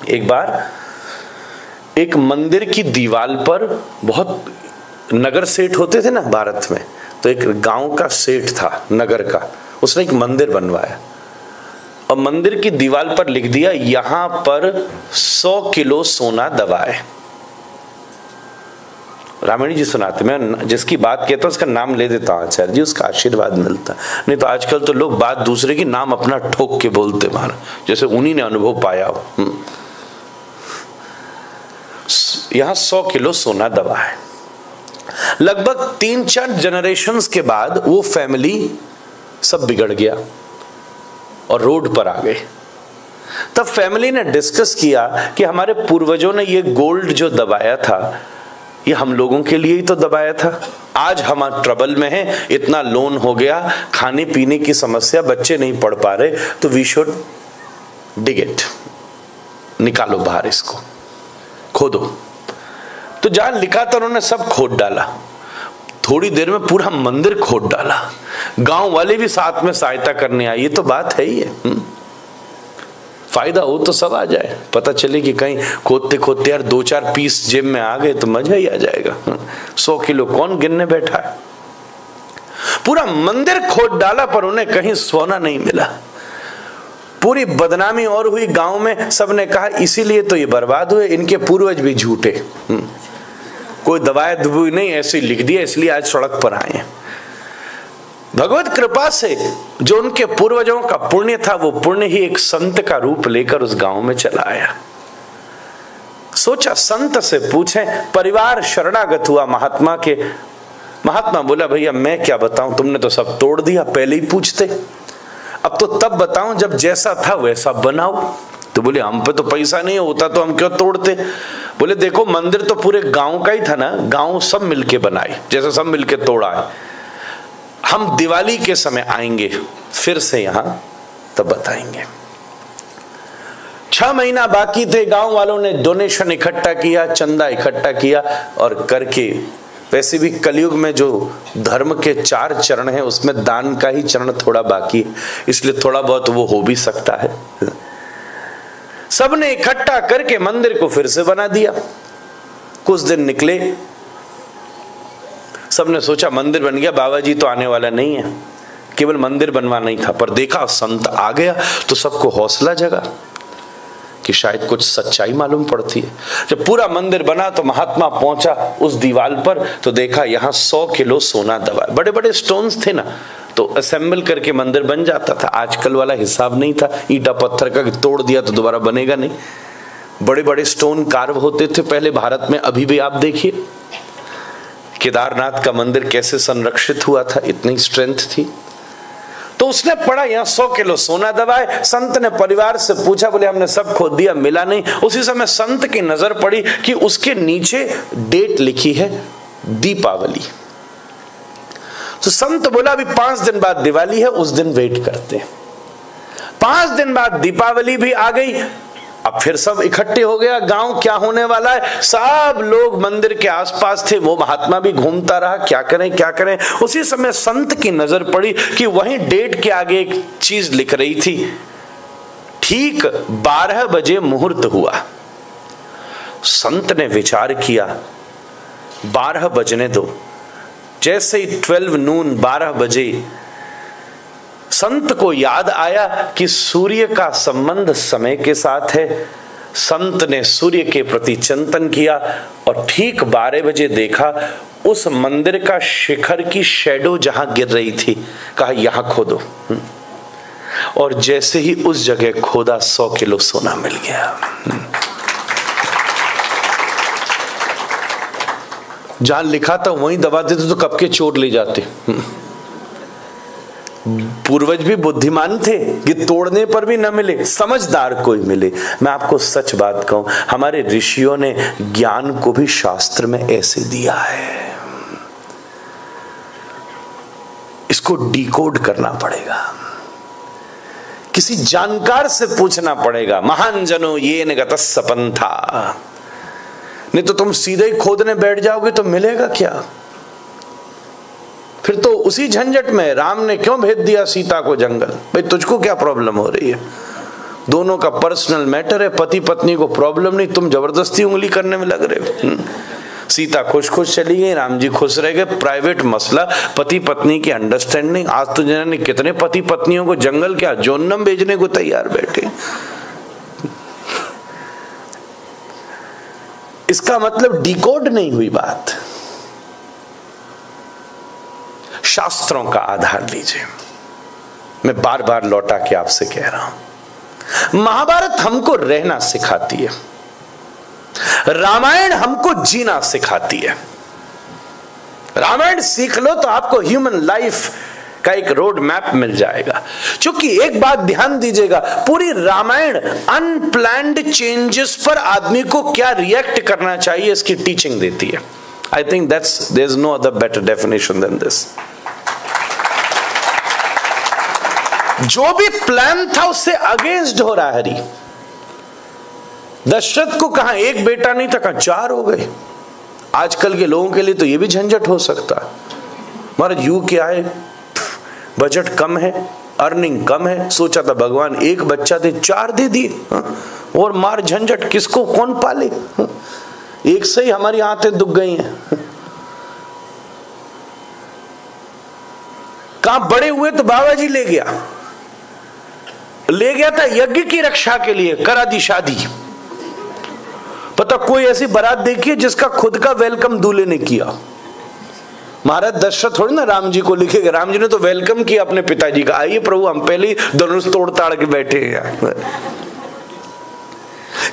एक बार एक मंदिर की दीवार पर, बहुत नगर सेठ होते थे ना भारत में, तो एक गांव का सेठ था नगर का, उसने एक मंदिर बनवाया और मंदिर की दीवार पर लिख दिया यहां पर 100 किलो सोना दबा है। रामायण जी सुनाते, मैं जिसकी बात कहता हूं उसका नाम ले देता हूं आचार्य जी, उसका आशीर्वाद मिलता। नहीं तो आजकल तो लोग बात दूसरे की नाम अपना ठोक के बोलते मार, जैसे उन्हीं ने अनुभव पाया हो। यहां 100 किलो सोना दबा है। लगभग 3-4 जनरेशंस के बाद वो फैमिली सब बिगड़ गया और रोड पर आ गए। तब फैमिली ने डिस्कस किया कि हमारे पूर्वजों ने ये गोल्ड जो दबाया था ये हम लोगों के लिए ही तो दबाया था। आज हम ट्रबल में हैं, इतना लोन हो गया, खाने पीने की समस्या, बच्चे नहीं पढ़ पा रहे, तो वी शुड डिग इट, निकालो बाहर, इसको खोदो। तो जहां लिखा था उन्होंने सब खोद डाला। थोड़ी देर में पूरा मंदिर खोद डाला। गांव वाले भी साथ में सहायता करने आए। ये तो बात है ही है। फायदा हो तो सब आ जाए, पता चले कि कहीं खोदते खोदते यार 2-4 पीस जेब में आ गए तो मजा ही आ जाएगा। 100 किलो कौन गिनने बैठा है। पूरा मंदिर खोद डाला पर उन्हें कहीं सोना नहीं मिला। पूरी बदनामी और हुई गांव में। सबने कहा इसीलिए तो ये बर्बाद हुए, इनके पूर्वज भी झूठे, कोई दवाया दुबई नहीं, ऐसे लिख दिया इसलिए आज सड़क पर आए। भगवत कृपा से जो उनके पूर्वजों का पुण्य था वो पुण्य ही एक संत का रूप लेकर उस गांव में चला आया। सोचा संत से पूछें, परिवार शरणागत हुआ महात्मा के। महात्मा बोला भैया मैं क्या बताऊं, तुमने तो सब तोड़ दिया, पहले ही पूछते। अब तो तब बताऊं जब जैसा था वैसा बनाओ। तो बोले हम पे तो पैसा नहीं होता तो हम क्यों तोड़ते। बोले देखो मंदिर तो पूरे गांव का ही था ना, गांव सब मिलके बनाए, जैसे सब मिलके तोड़ा है। हम दिवाली के समय आएंगे फिर से यहां, तब बताएंगे। 6 महीना बाकी थे। गांव वालों ने डोनेशन इकट्ठा किया, चंदा इकट्ठा किया और करके, वैसे भी कलयुग में जो धर्म के 4 चरण हैं उसमें दान का ही चरण थोड़ा बाकी है, इसलिए थोड़ा बहुत वो हो भी सकता है। सबने इकट्ठा करके मंदिर को फिर से बना दिया। कुछ दिन निकले, सबने सोचा मंदिर बन गया, बाबा जी तो आने वाला नहीं है, केवल मंदिर बनवाना ही था। पर देखा संत आ गया तो सबको हौसला जगा कि शायद कुछ सच्चाई मालूम पड़ती है। जब पूरा मंदिर बना तो महात्मा पहुंचा उस दीवार पर तो देखा यहां 100 किलो सोना दबा। बड़े बड़े स्टोन्स थे ना, तो असेंबल करके मंदिर बन जाता था। आजकल वाला हिसाब नहीं था ईंटा पत्थर का कि तोड़ दिया तो दोबारा बनेगा नहीं। बड़े बड़े स्टोन कार्व होते थे पहले भारत में। अभी भी आप देखिए केदारनाथ का मंदिर कैसे संरक्षित हुआ था, इतनी स्ट्रेंथ थी। तो उसने पढ़ा यहाँ 100 किलो सोना दबाए। संत ने परिवार से पूछा, बोले हमने सब खोद दिया, मिला नहीं। उसी समय संत की नजर पड़ी कि उसके नीचे डेट लिखी है दीपावली। तो संत बोला अभी 5 दिन बाद दिवाली है, उस दिन वेट करते हैं। 5 दिन बाद दीपावली भी आ गई। अब फिर सब इकट्ठे हो गया गांव, क्या होने वाला है। सब लोग मंदिर के आसपास थे, वो महात्मा भी घूमता रहा, क्या करें क्या करें। उसी समय संत की नजर पड़ी कि वहीं डेट के आगे एक चीज लिख रही थी, ठीक 12 बजे मुहूर्त हुआ। संत ने विचार किया 12 बजने दो। जैसे ही 12 नून 12 बजे संत को याद आया कि सूर्य का संबंध समय के साथ है। संत ने सूर्य के प्रति चिंतन किया और ठीक 12 बजे देखा उस मंदिर का शिखर की शैडो जहां गिर रही थी। कहा यहां खोदो। और जैसे ही उस जगह खोदा 100 किलो सोना मिल गया। जहां लिखा था वहीं दबा देते तो कब के चोर ले जाते। पूर्वज भी बुद्धिमान थे कि तोड़ने पर भी न मिले, समझदार कोई मिले। मैं आपको सच बात कहूं, हमारे ऋषियों ने ज्ञान को भी शास्त्र में ऐसे दिया है। इसको डिकोड करना पड़ेगा, किसी जानकार से पूछना पड़ेगा। महान जनो ये नगतस्स पंथा, नहीं तो तुम सीधे ही खोदने बैठ जाओगे तो मिलेगा क्या। फिर तो उसी झंझट में राम ने क्यों भेज दिया सीता को जंगल। भाई तुझको क्या प्रॉब्लम हो रही है, दोनों का पर्सनल मैटर है, पति पत्नी को प्रॉब्लम नहीं, तुम जबरदस्ती उंगली करने में लग रहे हो। सीता खुश खुश चली गई, राम जी खुश रह गए, प्राइवेट मसला, पति पत्नी की अंडरस्टैंडिंग। आज तो जाने कितने पति पत्नियों को जंगल क्या जोन्नम भेजने को तैयार बैठे। इसका मतलब डिकोड नहीं हुई बात। शास्त्रों का आधार लीजिए। मैं बार बार लौटा के आपसे कह रहा हूं, महाभारत हमको रहना सिखाती है, रामायण हमको जीना सिखाती है। रामायण सीख लो तो आपको ह्यूमन लाइफ का एक रोड मैप मिल जाएगा। क्योंकि एक बात ध्यान दीजिएगा, पूरी रामायण अनप्लैन्ड चेंजेस पर आदमी को क्या रिएक्ट करना चाहिए इसकी टीचिंग देती है। I think that's there is no other better definition than this. जो भी प्लान था उससे अगेंस्ट हो रहा है हरि। दशरथ को कहा एक बेटा नहीं था, कहा 4 हो गए। आजकल के लोगों के लिए तो ये भी झंझट हो सकता है। महाराज यू क्या है, बजट कम है, अर्निंग कम है, सोचा था भगवान एक बच्चा दे, 4 दे दिए, और मार झंझट, किसको कौन पाले, एक से ही हमारी आंतें दुख गई हैं। कहां बड़े हुए तो बाबा जी ले गया था यज्ञ की रक्षा के लिए, करा दी शादी। पता कोई ऐसी बारात देखी है जिसका खुद का वेलकम दूल्हे ने किया? महाराज दशरथ थोड़ी ना राम जी को लिखेगा, राम जी ने तो वेलकम किया अपने पिताजी का, आइए प्रभु हम पहले ही धनुष तोड़ ताड़ के बैठे हैं।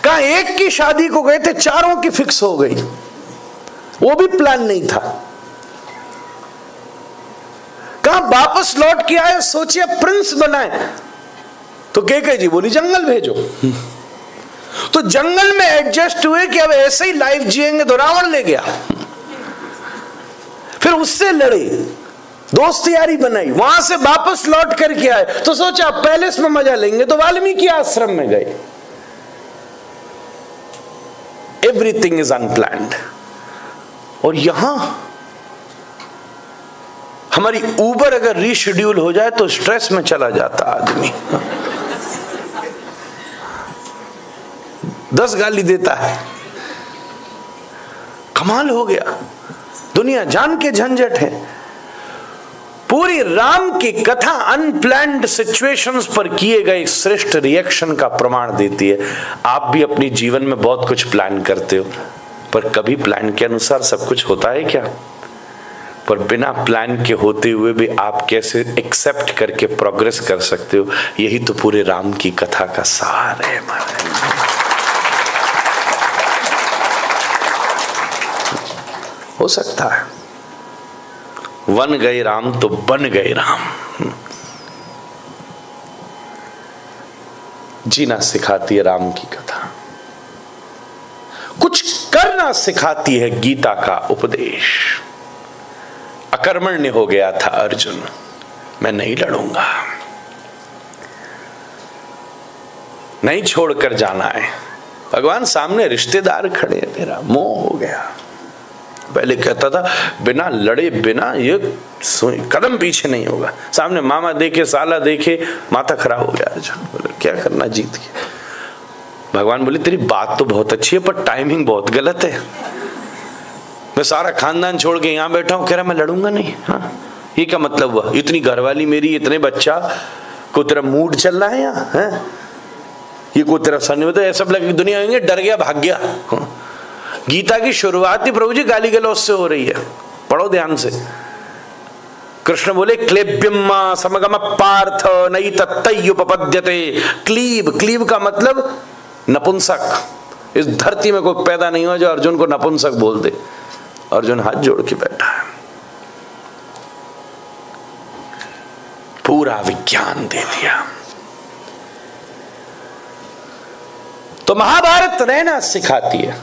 कहा एक की शादी को गए थे, 4 की फिक्स हो गई, वो भी प्लान नहीं था। कहा वापस लौट के आए, सोचिए प्रिंस बनाए, तो कैकेयी जी बोली जंगल भेजो। तो जंगल में एडजस्ट हुए कि अब ऐसे ही लाइफ जिएंगे, तो रावण ले गया, फिर उससे लड़े, दोस्त यारी बनाई, वहां से वापस लौट करके आए, तो सोचा पैलेस में मजा लेंगे, तो वाल्मीकि आश्रम में गए। Everything is unplanned. और यहां हमारी ऊबर अगर रीशेड्यूल हो जाए तो स्ट्रेस में चला जाता आदमी, 10 गाली देता है, कमाल हो गया, दुनिया जान के झंझट है। पूरी राम की कथा अनप्लैन्ड सिचुएशंस पर किए गए श्रेष्ठ रिएक्शन का प्रमाण देती है। आप भी अपनी जीवन में बहुत कुछ प्लान करते हो, पर कभी प्लान के अनुसार सब कुछ होता है क्या? पर बिना प्लान के होते हुए भी आप कैसे एक्सेप्ट करके प्रोग्रेस कर सकते हो, यही तो पूरे राम की कथा का सार है। हो सकता है वन गए राम तो बन गए राम। जीना सिखाती है राम की कथा, कुछ करना सिखाती है गीता का उपदेश। अकर्मण्य हो गया था अर्जुन, मैं नहीं लड़ूंगा, नहीं छोड़कर जाना है। भगवान सामने रिश्तेदार खड़े, मेरा मोह हो गया। पहले कहता था बिना लड़े बिना ये कदम पीछे नहीं होगा, सामने मामा देखे साला देखे माथा खराब हो गया। अर्जुन बोले क्या करना, जीत के। भगवान बोले तेरी बात तो बहुत अच्छी है पर टाइमिंग बहुत गलत है। मैं सारा खानदान छोड़ के यहाँ बैठा हूँ, कह रहा मैं लड़ूंगा नहीं। हाँ ये क्या मतलब हुआ? इतनी घरवाली मेरी, इतने बच्चा को तेरा मूड चल रहा है यहाँ है? ये कोई तेरा सन नहीं होता, ऐसा लगे दुनिया आएंगे डर गया भाग गया। हाँ? गीता की शुरुआत ही प्रभु जी गाली गलौज से हो रही है, पढ़ो ध्यान से। कृष्ण बोले क्लेब्यम समगम पार्थ नई तत्तयुपपद्यते। क्लीब, क्लीब का मतलब नपुंसक। इस धरती में कोई पैदा नहीं हुआ जो अर्जुन को नपुंसक बोल दे। अर्जुन हाथ जोड़ के बैठा है, पूरा विज्ञान दे दिया। तो महाभारत रहना सिखाती है,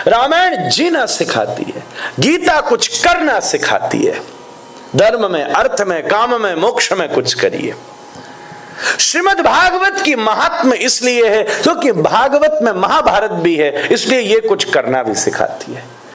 रामायण जीना सिखाती है, गीता कुछ करना सिखाती है। धर्म में, अर्थ में, काम में, मोक्ष में कुछ करिए। श्रीमद् भागवत की महात्म्य इसलिए है क्योंकि भागवत में महाभारत भी है, इसलिए ये कुछ करना भी सिखाती है।